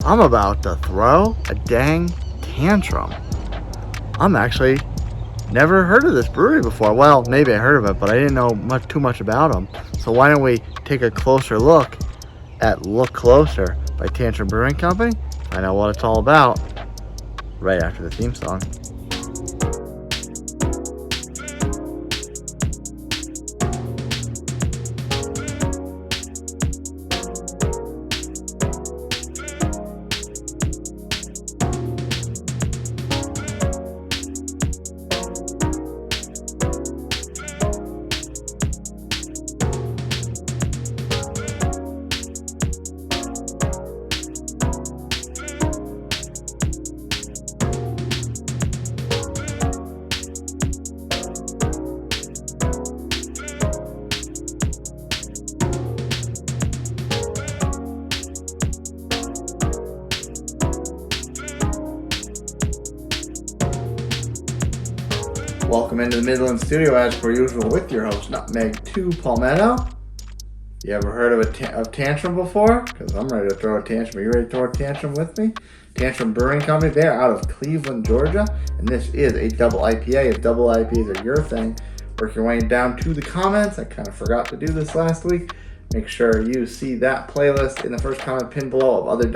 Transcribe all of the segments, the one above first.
I'm about to throw a dang tantrum. I'm actually never heard of this brewery before. Well, maybe I heard of it, but I didn't know too much about them. So why don't we take a closer look at Look Closer by Tantrum Brewing Company? Find out what it's all about right after the theme song. Welcome into the Midland Studio as per usual with your host, Nutmeg 2 Palmetto. You ever heard of Tantrum before? Because I'm ready to throw a tantrum. Are you ready to throw a tantrum with me? Tantrum Brewing Company, they're out of Cleveland, Georgia. And this is a double IPA. If double IPAs are your thing, work your way down to the comments. I kind of forgot to do this last week. Make sure you see that playlist in the first comment pinned below of other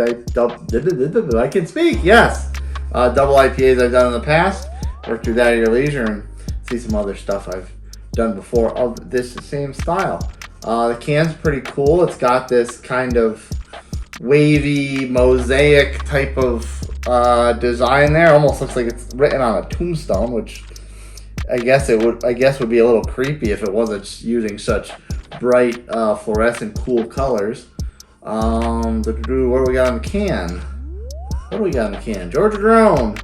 I can speak, yes! Double IPAs I've done in the past. Work through that at your leisure and see some other stuff I've done before of this same style. The can's pretty cool. It's got this kind of wavy mosaic type of design there. Almost looks like it's written on a tombstone, which I guess would be a little creepy if it wasn't using such bright fluorescent cool colors. What do we got on the can? Georgia Grown.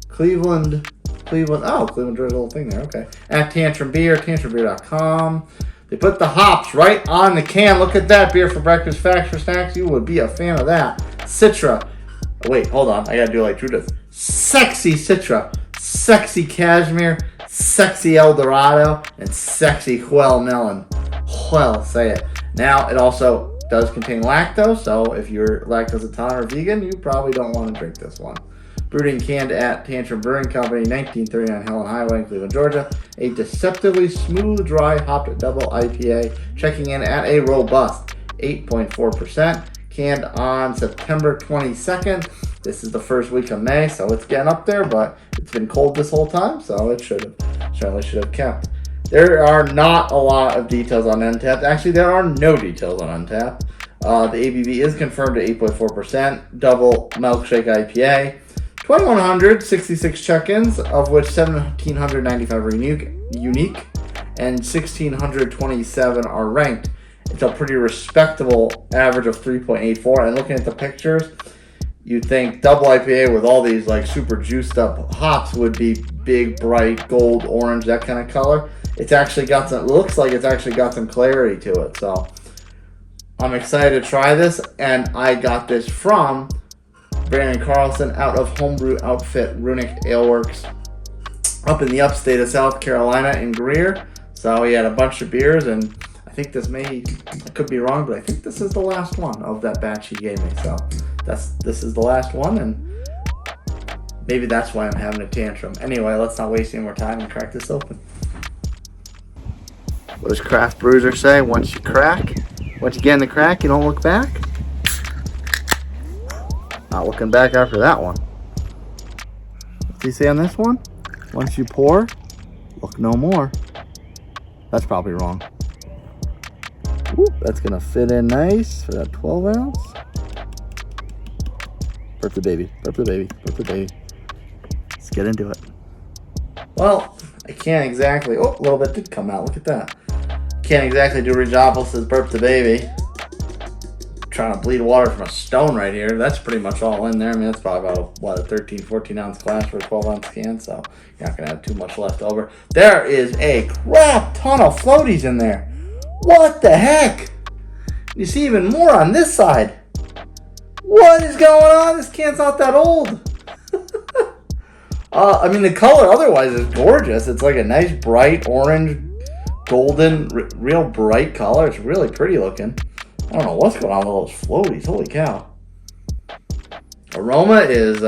Cleveland, Georgia, little thing there, okay. At Tantrum Beer, tantrumbeer.com. They put the hops right on the can. Look at that, beer for breakfast, facts for snacks. You would be a fan of that. Citra. Oh, wait, hold on. I gotta do like Drew does. Sexy Citra, sexy Cashmere, sexy El Dorado, and sexy Huel Melon. Huel, say it. Now, it also does contain lactose, so if you're lactose intolerant or vegan, you probably don't want to drink this one. Brewed and canned at Tantrum Brewing Company, 1939 Helen Highway in Cleveland, Georgia. A deceptively smooth, dry, hopped double IPA, checking in at a robust 8.4%. Canned on September 22nd. This is the first week of May, so it's getting up there, but it's been cold this whole time, so it certainly should have kept. There are not a lot of details on Untappd. Actually, there are no details on Untappd. The ABV is confirmed at 8.4%. Double Milkshake IPA. 2,166 check-ins, of which 1,795 are unique, and 1,627 are ranked. It's a pretty respectable average of 3.84. And looking at the pictures, you'd think double IPA with all these like super juiced up hops would be big, bright, gold, orange, that kind of color. It's actually got some. It looks like it's actually got some clarity to it. So I'm excited to try this, and I got this from Branden Carlson out of homebrew outfit Runic Aleworks up in the upstate of South Carolina in Greer. So he had a bunch of beers, and I think I could be wrong, but I think this is the last one of that batch he gave me. So this is the last one, and maybe that's why I'm having a tantrum. Anyway, let's not waste any more time and crack this open. What does craft bruiser say? Once you get in the crack, you don't look back? Not looking back after that one. What's he say on this one? Once you pour, look no more. That's probably wrong. Ooh, that's gonna fit in nice for that 12 ounce. Burp the baby. Let's get into it. Well, I can't exactly. Oh, a little bit did come out. Look at that. Can't exactly do Regopolis' burp the baby. Trying to bleed water from a stone right here. That's pretty much all in there. I mean, that's probably about a 13, 14 ounce glass for a 12 ounce can, so you're not going to have too much left over. There is a crap ton of floaties in there. What the heck? You see even more on this side. What is going on? This can's not that old. I mean, the color otherwise is gorgeous. It's like a nice bright orange, golden, real bright color. It's really pretty looking. I don't know what's going on with those floaties. Holy cow. Aroma is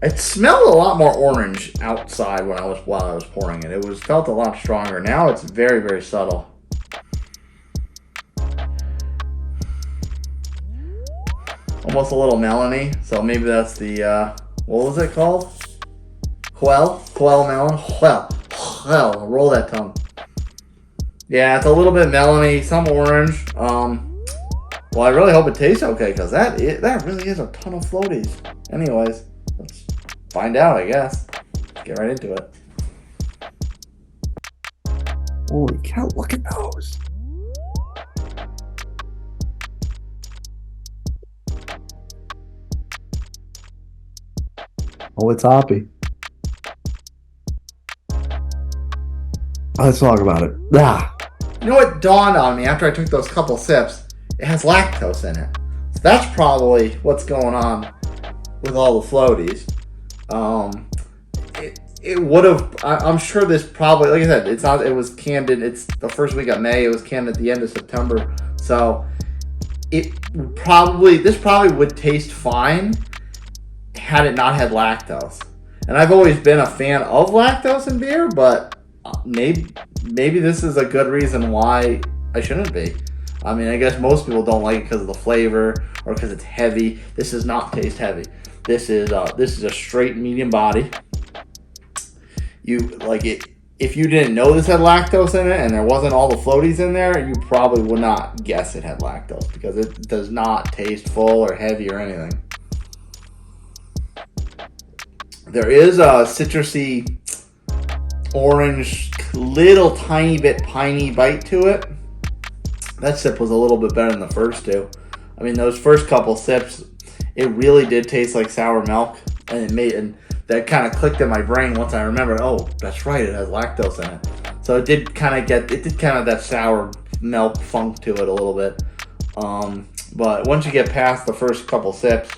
it smelled a lot more orange outside while I was pouring it. It felt a lot stronger. Now it's very, very subtle. Almost a little melony. So maybe that's the what was it called? Quell melon. Quell. Roll that tongue. Yeah, it's a little bit melony, some orange. Well, I really hope it tastes okay because that really is a ton of floaties. Anyways, let's find out, I guess. Let's get right into it. Holy cow, look at those. Oh, it's hoppy. Let's talk about it. Ah. You know what dawned on me after I took those couple sips? It has lactose in it. So that's probably what's going on with all the floaties. It would have. I'm sure this probably, like I said, it's not. It was canned in. It's the first week of May. It was canned at the end of September. So this probably would taste fine had it not had lactose. And I've always been a fan of lactose in beer, but maybe this is a good reason why I shouldn't be. I mean, I guess most people don't like it because of the flavor or because it's heavy. This does not taste heavy. This is a straight medium body. You like it if you didn't know this had lactose in it and there wasn't all the floaties in there, you probably would not guess it had lactose because it does not taste full or heavy or anything. There is a citrusy, orange, little tiny bit piney bite to it. That sip was a little bit better than the first two. I mean, those first couple sips, it really did taste like sour milk, and that kind of clicked in my brain once I remembered. Oh, that's right, it has lactose in it. So it did kind of that sour milk funk to it a little bit. But once you get past the first couple sips,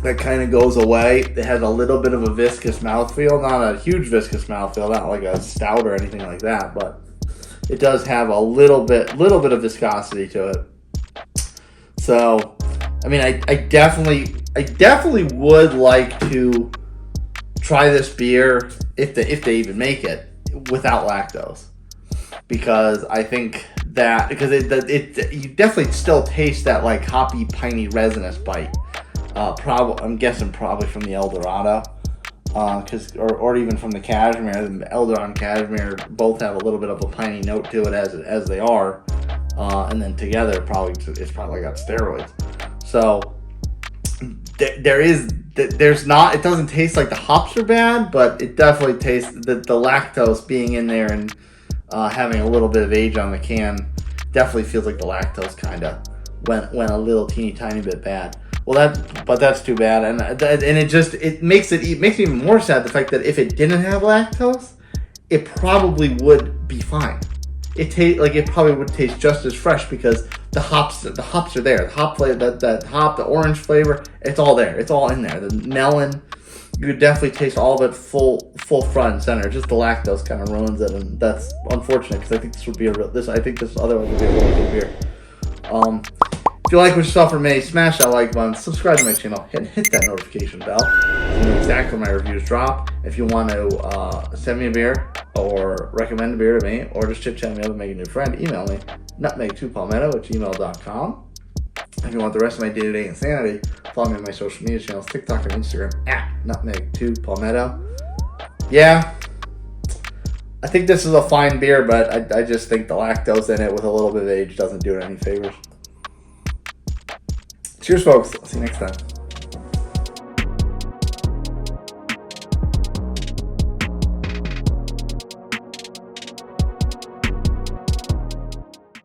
that kind of goes away. It has a little bit of a viscous mouthfeel, not a huge viscous mouthfeel, not like a stout or anything like that, but it does have a little bit of viscosity to it. So, I mean, I definitely would like to try this beer if they even make it without lactose, because I think that you definitely still taste that like hoppy, piney, resinous bite. I'm guessing probably from the El Dorado, or even from the Cashmere. The El Dorado and Cashmere both have a little bit of a piney note to it as they are, and then together it's probably got steroids. So it doesn't taste like the hops are bad, but it definitely tastes the lactose being in there and having a little bit of age on the can definitely feels like the lactose kind of went a little teeny tiny bit bad. Well, that's too bad, and it makes it even more sad, the fact that if it didn't have lactose, it probably would be fine. It probably would taste just as fresh because the hops are there. The hop flavor, the orange flavor, it's all there. It's all in there. The melon, you could definitely taste all of it full front and center. Just the lactose kind of ruins it, and that's unfortunate because I think this otherwise would be a really good beer. If you like what you saw from me, smash that like button, subscribe to my channel, and hit that notification bell so you know exactly when my reviews drop. If you want to send me a beer or recommend a beer to me, or just chit-chat me up and make a new friend, email me, nutmeg2palmetto@gmail.com. If you want the rest of my day-to-day insanity, follow me on my social media channels, TikTok and Instagram, @nutmeg2palmetto. Yeah, I think this is a fine beer, but I just think the lactose in it with a little bit of age doesn't do it any favors. Cheers, folks. I'll see you next time.